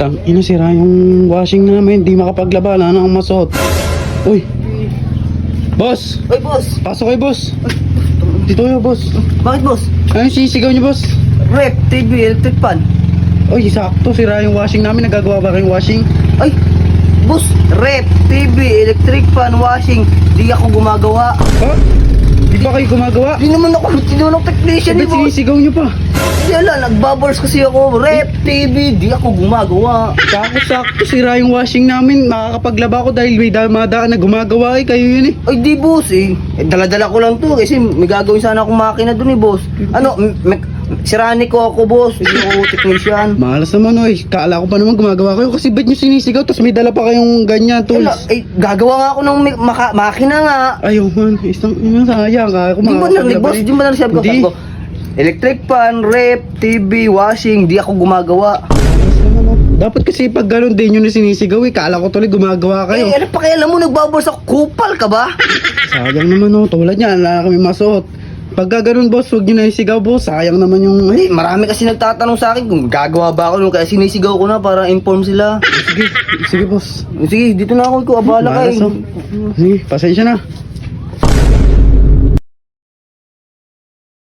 Tangina, sira yung washing namin. Di makapaglaba, wala na akong masuot. Uy! Boss! Oy, boss! Pasok kayo, boss! Dito kayo, boss. Bakit, boss? Ano yung sisigaw niyo, boss? Rep, TV, electric fan. Uy, sakto, sira yung washing namin. Nagagawa ba kayong washing? Ay, boss, rep, TV, electric fan, washing. Di ako gumagawa. Ha? Di ba kayo gumagawa? Di naman ako technician Ba't ni boss. sinisigaw niyo pa? Yala, nagbubbles kasi ako. Rep, TV, di ako gumagawa. Sakto, sira yung washing namin. Makakapaglaba ko dahil may damadaan na gumagawa kayo yun eh. Ay, di boss eh. Dala-dala ko lang to kasi may gagawin sana akong makina dun eh, boss. Ano, sirani ko ako, boss. Hindi ako technician. Malas naman oy. Kaala ko pa naman gumagawa kayo kasi ba't nyo sinisigaw tapos may dala pa kayong ganyan Wala, tools. ay, gagawa nga ako ng makina nga. Ayaw man, isang sayang ka. Di ba narinig, boss? Di ba narinig ko? Hindi. Electric fan, rep, TV, washing, di ako gumagawa. Dapat kasi pag gano'n din yun na sinisigaw eh. Kaala ko tuloy gumagawa kayo. Eh, ano pa kaya alam mo, nagbubbles ako. Kupal ka ba? Sayang naman oh. Tulad niya, wala na kami masuot. Pagka ganun boss, huwag nyo na isigaw boss. Sayang naman yung... Hindi, marami kasi nagtatanong sa akin kung gagawa ba ako nung kaya sinisigaw ko na para inform sila. Sige, sige boss. Sige, dito na ako, ikaw, abala ka Malas, eh. oh. Sige, pasensya na.